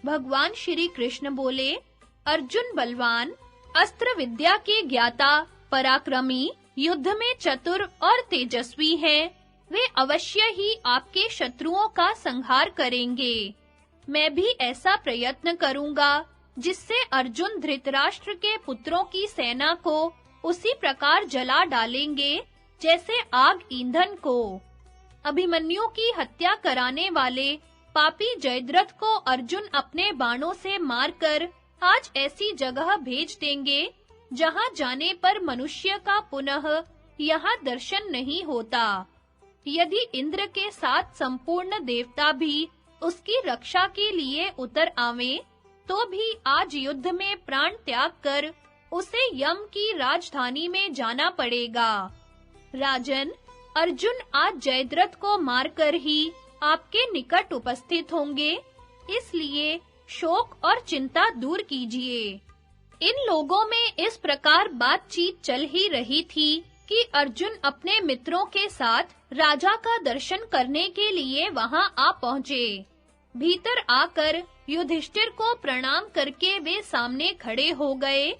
भगवान श्री कृष्ण बोले, अर्जुन बलवान, अस्त्र विद्या के ज्ञाता, पराक्रमी, युद्ध में चतुर और तेजस्वी हैं। वे अवश्य ही आपके शत्रुओं का संहार करेंगे। मैं भी ऐसा प्रयत्न करूंगा जिससे अर्जुन धृतराष्ट्र के पुत्रों की सेना को उसी प्रकार जला डालेंगे जैसे आग ईंधन को। अभिमन्यु की हत्या कराने वाले पापी जयद्रथ को अर्जुन अपने बाणों से मारकर आज ऐसी जगह भेज देंगे जहां जाने पर मनुष्य का पुनः यहाँ दर्शन नहीं होता। यदि इंद्र के साथ संपूर्ण देवता भी उसकी रक्षा के लिए उतर आवें, तो भी आज युद्ध में प्राण त्याग कर उसे यम की राजधानी में जाना पड़ेगा। राजन, अर्जुन आज जयद्रथ को मारकर ही आपके निकट उपस्थित होंगे, इसलिए शोक और चिंता दूर कीजिए। इन लोगों में इस प्रकार बातचीत चल ही रही थी कि अर्जुन अपने मित्रों के साथ राजा का दर्शन करने के लिए वहां आ पहुंचे। भीतर आकर युधिष्ठिर को प्रणाम करके वे सामने खड़े हो गए।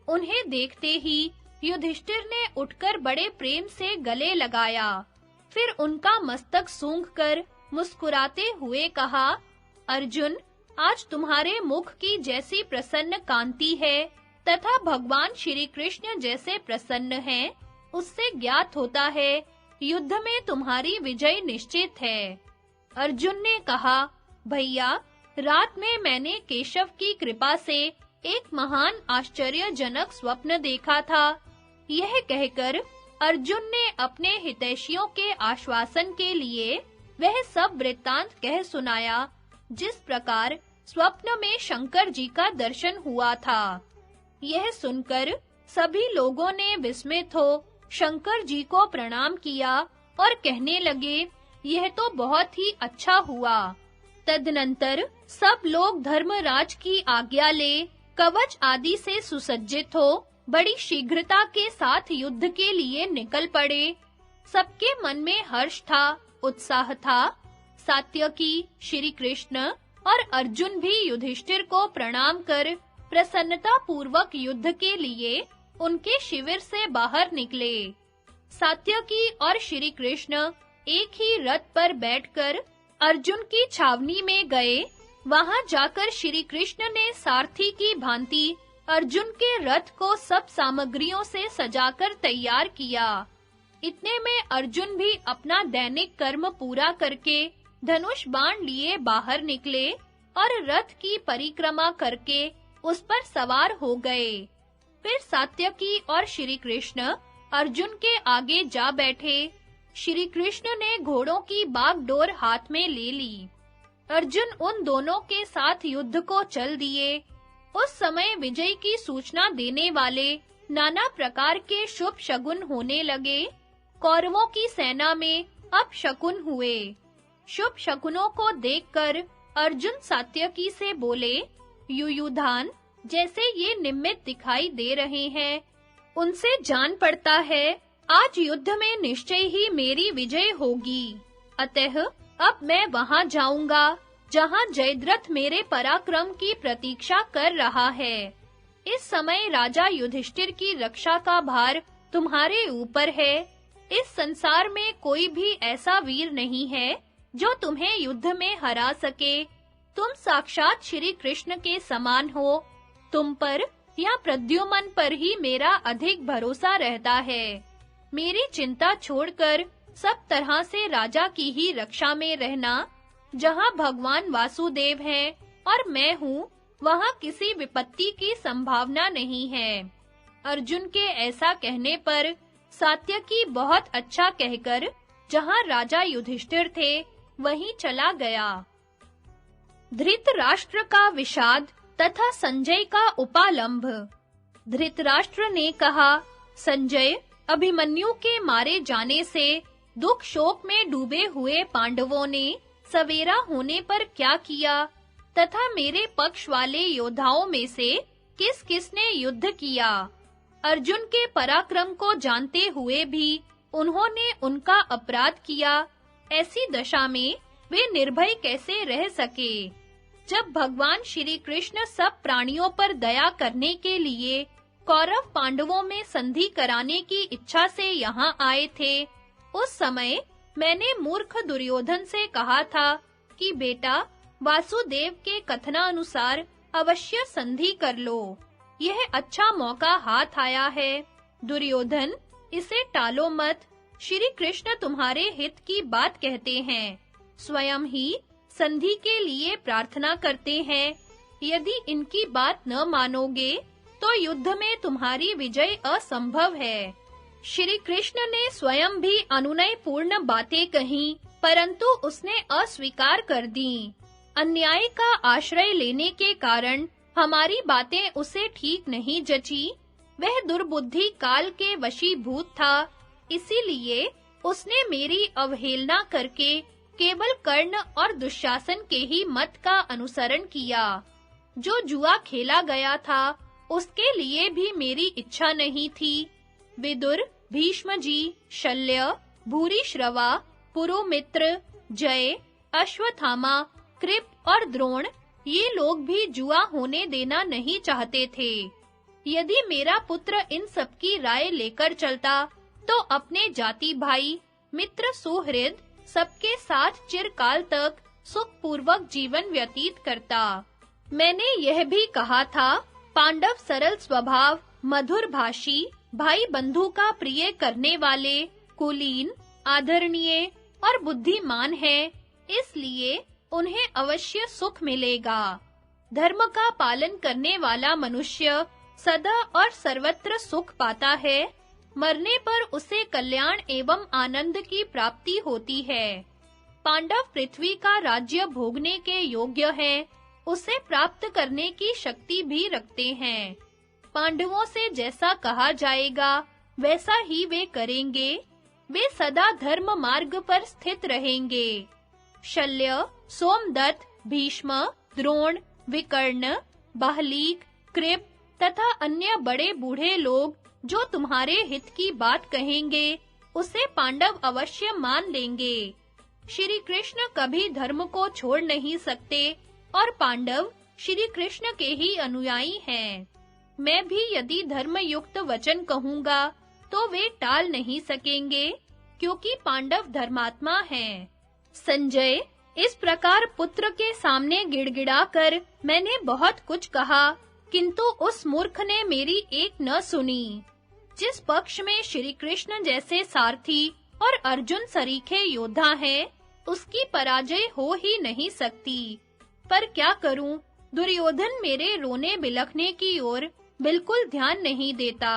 उन्हें देखते ही युधिष्ठिर ने उठकर बड़े प्रेम से गले लगाया। फिर उनका मस्तक सूंघकर मुस्कुराते हुए कहा, अर्जुन, आज तुम्हारे मुख की जैसी प्रसन्न कांति है तथा भगवान श्री कृष्ण जैसे प्रसन्न हैं, उससे ज्ञात होता है युद्ध में तुम्हारी विजय निश्चित है। अर्जुन ने कहा, भैया, रात में मैंने केशव की कृपा से एक महान आश्चर्यजनक स्वप्न देखा था। यह कहकर अर्जुन ने अपने हितैषियों के आश्वासन के लिए वह सब वृत्तांत कह सुनाया जिस प्रकार स्वप्न में शंकर जी का दर्शन हुआ था। यह सुनकर सभी लोगों ने विस्मित हो शंकर जी को प्रणाम किया और कहने लगे, यह तो बहुत ही अच्छा हुआ। तदनंतर सब लोग धर्मराज की आज्ञा ले कवच आदि से सुसज्जित हो बड़ी शीघ्रता के साथ युद्ध के लिए निकल पड़े। सबके मन में हर्ष था, उत्साह था। सात्यकी, श्री कृष्ण और अर्जुन भी युधिष्ठिर को प्रणाम कर प्रसन्नता पूर्वक युद्ध के लिए उनके शिविर से बाहर निकले। सात्यकी और श्री कृष्ण एक ही रथ पर बैठकर अर्जुन की छावनी में गए। वहां जाकर श्री कृष्ण ने सारथी की भांति अर्जुन के रथ को सब सामग्रियों से सजाकर तैयार किया। इतने में अर्जुन भी अपना दैनिक कर्म पूरा करके धनुष बाण लिए बाहर निकले और रथ की परिक्रमा करके उस पर सवार हो गए। फिर सात्यकी और श्री कृष्ण अर्जुन के आगे जा बैठे। श्री कृष्ण ने घोड़ों की बागडोर हाथ में ले ली। अर्जुन उन दोनों के साथ युद्ध को चल दिए। उस समय विजय की सूचना देने वाले नाना प्रकार के शुभ शगुन होने लगे। कौरवों की सेना में अब शकुन हुए। शुभ शकुनों को देखकर अर्जुन सात्यकी से बोले, युयुधान, जैसे ये निमित्त दिखाई दे रहे हैं, उनसे जान पड़ता है आज युद्ध में निश्चय ही मेरी विजय होगी। अतः अब मैं वहां जाऊंगा जहां जयद्रथ मेरे पराक्रम की प्रतीक्षा कर रहा है। इस समय राजा युधिष्ठिर की रक्षा का भार तुम्हारे ऊपर है। इस संसार में कोई भी ऐसा वीर नहीं है जो तुम्हें युद्ध में हरा सके। तुम साक्षात श्री कृष्ण के समान हो। तुम पर या प्रद्युम्न पर ही मेरा अधिक भरोसा रहता है। मेरी चिंता छोड़कर सब तरह से राजा की ही रक्षा में रहना। जहां भगवान वासुदेव हैं और मैं हूँ, वहां किसी विपत्ति की संभावना नहीं है। अर्जुन के ऐसा कहने पर सात्यकी बहुत अच्छा कहकर जहां राजा युधिष्ठिर थे वहीं चला गया। धृतराष्ट्र का विषाद तथा संजय का उपालंभ। धृतराष्ट्र ने कहा, संजय, अभिमन्यु के मारे जाने से दुख शोक में डूबे हुए पांडवों ने सवेरा होने पर क्या किया तथा मेरे पक्ष वाले योद्धाओं में से किस-किस ने युद्ध किया। अर्जुन के पराक्रम को जानते हुए भी उन्होंने उनका अपराध किया। ऐसी दशा में वे निर्भय कैसे रह सके। जब भगवान श्री कृष्ण सब प्राणियों पर दया करने के लिए कौरव पांडवों में संधि कराने की इच्छा से यहाँ आए थे, उस समय मैंने मूर्ख दुर्योधन से कहा था कि बेटा, वासुदेव के कथनानुसार अवश्य संधि कर लो। यह अच्छा मौका हाथ आया है। दुर्योधन, इसे टालो मत। श्री कृष्ण तुम्हारे हित की बात कहते हैं, स्वयं ही संधि के लिए प्रार्थना करते हैं। यदि इनकी बात न मानोगे तो युद्ध में तुम्हारी विजय असंभव है। श्री कृष्ण ने स्वयं भी अनुनय पूर्ण बातें कहीं, परंतु उसने अस्वीकार कर दी। अन्याय का आश्रय लेने के कारण हमारी बातें उसे ठीक नहीं जची। वह दुर्बुद्धि काल के वशीभूत था, इसीलिए उसने मेरी अवहेलना करके केवल कर्ण और दुशासन के ही मत का अनुसरण किया। जो जुआ खेला गया था, उसके लिए भी मेरी इच्छा नहीं थी। विदुर, भीष्म जी, शल्य, भूरिश्रवा, पुरुमित्र, जय, अश्वत्थामा, कृप और द्रोण, ये लोग भी जुआ होने देना नहीं चाहते थे। यदि मेरा पुत्र इन सब की राय लेकर चलता, तो अपने जाति भाई, मित्र सुहृद सबके साथ चिरकाल तक सुखपूर्वक जीवन व्यतीत करता। मैंने यह भी कहा था, पांडव सरल स्वभाव, मधुर भाषी, भाई बंधु का प्रिय करने वाले, कुलीन, आदरणीय और बुद्धिमान हैं, इसलिए उन्हें अवश्य सुख मिलेगा। धर्म का पालन करने वाला मनुष्य सदा और सर्वत्र सुख पाता है। मरने पर उसे कल्याण एवं आनंद की प्राप्ति होती है। पांडव पृथ्वी का राज्य भोगने के योग्य हैं, उसे प्राप्त करने की शक्ति भी रखते हैं। पांडवों से जैसा कहा जाएगा, वैसा ही वे करेंगे। वे सदा धर्म मार्ग पर स्थित रहेंगे। शल्य, सोमदत्त, भीष्म, द्रोण, विकर्ण, बाहलीक, कृप तथा अन्य बड़े बूढ़े लोग जो तुम्हारे हित की बात कहेंगे, उसे पांडव अवश्य मान लेंगे। श्री कृष्ण कभी धर्म को छोड़ नहीं सकते और पांडव श्री कृष्ण के ही अनुयायी हैं। मैं भी यदि धर्मयुक्त वचन कहूँगा, तो वे टाल नहीं सकेंगे, क्योंकि पांडव धर्मात्मा हैं। संजय, इस प्रकार पुत्र के सामने गिड़गिड़ाकर मैंने बहुत कुछ कहा, किंतु उस मूर्ख ने मेरी एक न सुनी। जिस पक्ष में श्री कृष्ण जैसे सारथी और अर्जुन सरीखे योद्धा हैं, उसकी पराजय हो ही नहीं सकती। पर क्या करूं, दुर्योधन मेरे रोने बिलखने की ओर बिल्कुल ध्यान नहीं देता।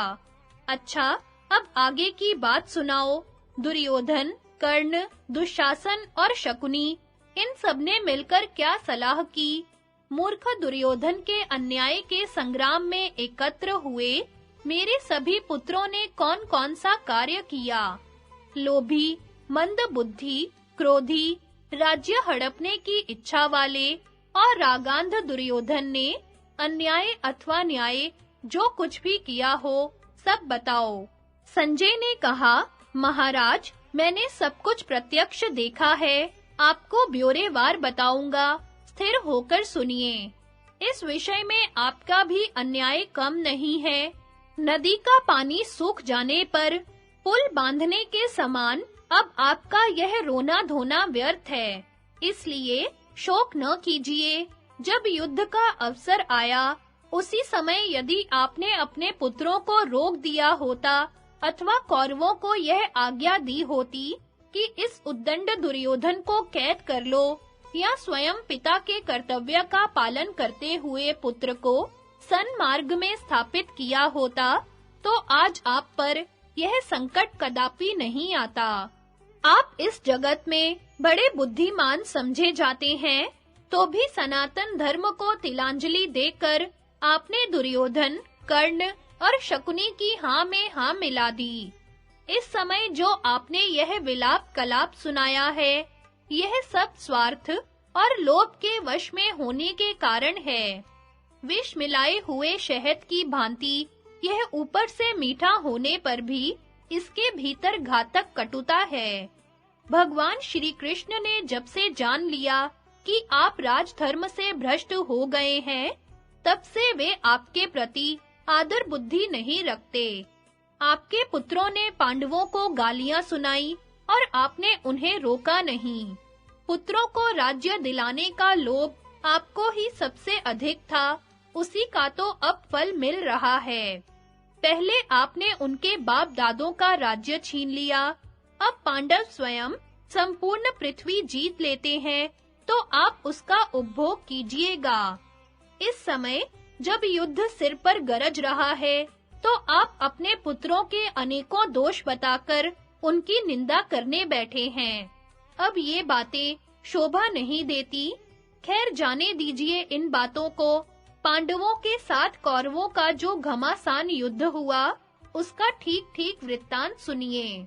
अच्छा, अब आगे की बात सुनाओ। दुर्योधन, कर्ण, दुशासन और शकुनी, इन सब ने मिलकर क्या सलाह की? मूर्ख दुर्योधन के अन्याय के संग्राम में एकत्र हुए मेरे सभी पुत्रों ने कौन-कौन सा कार्य किया? लोभी, मंदबुद्धि, क्रोधी, राज्य हड़पने की इच्छा वाले और रागांध दुर्योधन ने अन्याय अथवा न्याय जो कुछ भी किया हो, सब बताओ। संजय ने कहा, महाराज, मैंने सब कुछ प्रत्यक्ष देखा है, आपको ब्यौरेवार बताऊंगा, स्थिर होकर सुनिए। इस विषय में आपका भी अन्याय कम नहीं है। नदी का पानी सूख जाने पर पुल बांधने के समान अब आपका यह रोना धोना व्यर्थ है, इसलिए शोक न कीजिए। जब युद्ध का अवसर आया, उसी समय यदि आपने अपने पुत्रों को रोक दिया होता अथवा कौरवों को यह आज्ञा दी होती कि इस उद्दंड दुर्योधन को कैद कर लो, या स्वयं पिता के कर्तव्य का पालन करते हुए पुत्र को सन्मार्ग में स्थापित किया होता, तो आज आप पर यह संकट कदापि नहीं आता। आप इस जगत में बड़े बुद्धिमान समझे जाते हैं, तो भी सनातन धर्म को तिलांजलि देकर आपने दुर्योधन, कर्ण और शकुनी की हाँ में हाँ मिला दी। इस समय जो आपने यह विलाप कलाप सुनाया है, यह सब स्वार्थ और लोभ के वश में होने के कारण है। विष मिलाए हुए शहद की भांति यह ऊपर से मीठा होने पर भी इसके भीतर घातक कटुता है। भगवान श्री कृष्ण ने जब से जान लिया कि आप राजधर्म से भ्रष्ट हो गए हैं, तब से वे आपके प्रति आदर बुद्धि नहीं रखते। आपके पुत्रों ने पांडवों को गालियां सुनाई और आपने उन्हें रोका नहीं। पुत्रों को राज्य दिलाने का लोभ आपको ही सबसे अधिक था, उसी का तो अब फल मिल रहा है। पहले आपने उनके बाप दादों का राज्य छीन लिया, अब पांडव स्वयं संपूर्ण पृथ्वी जीत लेते हैं, तो आप उसका उपभोग कीजिएगा। इस समय जब युद्ध सिर पर गरज रहा है, तो आप अपने पुत्रों के अनेकों दोष बताकर उनकी निंदा करने बैठे हैं। अब ये बातें शोभा नहीं देती। खैर जाने दीजिए इन बातों को। पांडवों के साथ कौरवों का जो घमासान युद्ध हुआ, उसका ठीक-ठीक वृत्तांत सुनिए।